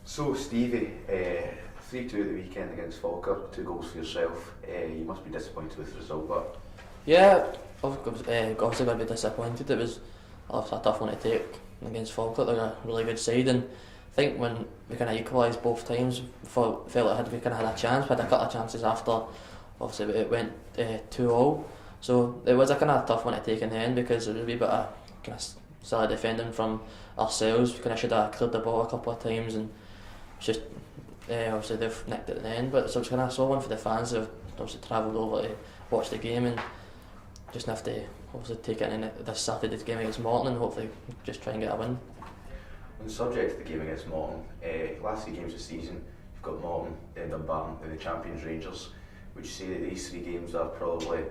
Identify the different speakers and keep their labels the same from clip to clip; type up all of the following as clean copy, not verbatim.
Speaker 1: So Stevie, 3-2 at the weekend against Falkirk, 2 goals for yourself. You must be disappointed with the result, but
Speaker 2: Yeah, obviously going to be disappointed. It was obviously a tough one to take against Falkirk. They're a really good side, and I think when we kind of equalised both times, felt like we kind of had a chance. We had a couple of chances after. Obviously, it went 2-2, so it was a kind of tough one to take in the end because it was a wee bit of kind of silly defending from ourselves. We kind of should have cleared the ball a couple of times, and just obviously they've nicked it at the end. But so it's kind of a sore one for the fans who've obviously travelled over to watch the game and just have to obviously take it in this Saturday's game against Mallan and hopefully just try and get a win.
Speaker 1: on the subject of the game against Mallan, last 3 games of the season, you've got Mallan, then Dumbarton, then the champions Rangers. Would you say that these 3 games are probably,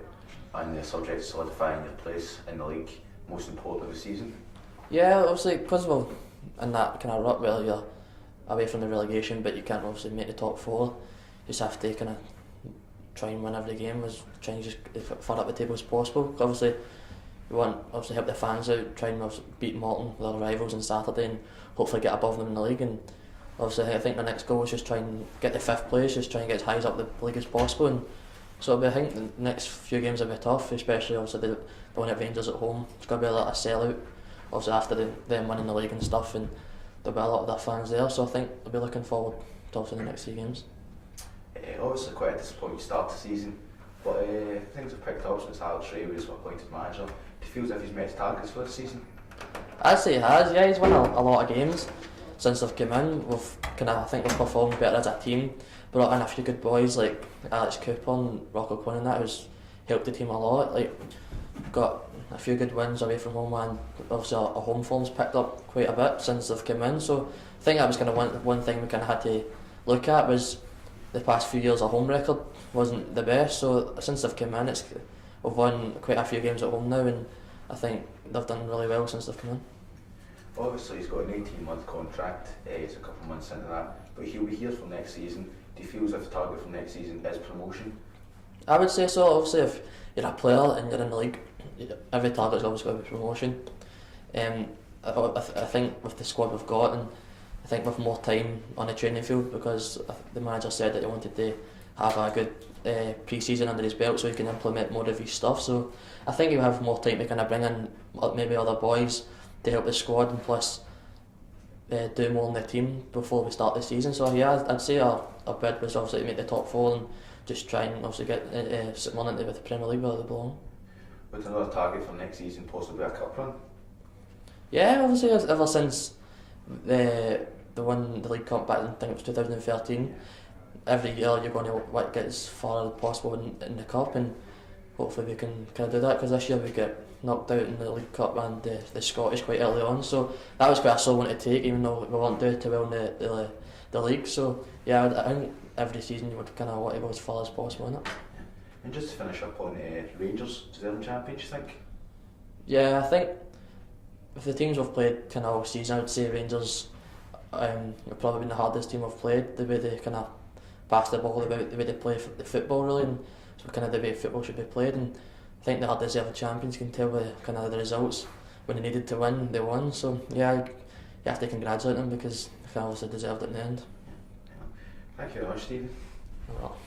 Speaker 1: on the subject of solidifying your place in the league, most important of the season?
Speaker 2: Yeah, obviously because we're in that kind of rut where you're away from the relegation, but you can't obviously make the top 4. You just have to kind of try and win every game, try and just as far up the table as possible. Obviously, we want obviously help the fans out, try and beat Mallan, their rivals, on Saturday, and hopefully get above them in the league. And obviously, I think the next goal is just try and get the 5th place, just try and get as high up the league as possible. And so I think the next few games will be tough, especially obviously the one at Rangers at home. It's going to be a lot of sellout, obviously after them winning the league and stuff, and there'll be a lot of their fans there. So I think I'll be looking forward to obviously the next 3 games.
Speaker 1: Obviously quite a disappointing start to the season, but things have picked up since Alex Ray was appointed manager. Do you feel as if he's met his targets for the season?
Speaker 2: I'd say he has, yeah. He's won a lot of games since they've come in. I think we've performed better as a team, brought in a few good boys like Alex Cooper and Rocco Quinn, and that has helped the team a lot. Like, got a few good wins away from home, and obviously our home form's picked up quite a bit since they've come in. So I think that was kind of one thing we kind of had to look at, was the past few years our home record wasn't the best. So since they've come in, we've won quite a few games at home now, and I think they've done really well since they've come in.
Speaker 1: Obviously he's got an 18-month contract, it's a couple of months into that, but he'll be here for next season. Do you feel as if the target for next season is promotion?
Speaker 2: I would say so. Obviously if you're a player and you're in the league, every target's obviously got to be promotion. I think with the squad we've got, and I think with more time on the training field, because the manager said that he wanted to have a good pre-season under his belt so he can implement more of his stuff. So I think he'll have more time to kind of bring in maybe other boys to help the squad, and plus do more in the team before we start the season. So yeah, I'd say our bid was obviously to make the top 4 and just try and obviously get St Mirren into the Premier League where they belong.
Speaker 1: With another target for next season, possibly a cup run?
Speaker 2: Yeah, obviously ever since they won the League Cup back in, I think it was 2013, every year you're going to get as far as possible in the Cup, and hopefully we can kind of do that, because this year we get knocked out in the League Cup and the Scottish quite early on, so that was quite a sore one to take, even though we weren't doing too well in the league. So yeah, I think every season you would kind of want to go as far as possible in it.
Speaker 1: And just to finish up on Rangers, deserving champions, you think?
Speaker 2: Yeah, I think with the teams we've played kind of all season, I would say Rangers have probably been the hardest team we've played. The way they kind of pass the ball, the way they play the football, really, and so kind of the way football should be played. And I think they are deserving champions. You can tell by kind of the results. When they needed to win, they won. So yeah, you have to congratulate them because they obviously deserved it in the end.
Speaker 1: Thank you very much, Stevie.
Speaker 2: Well.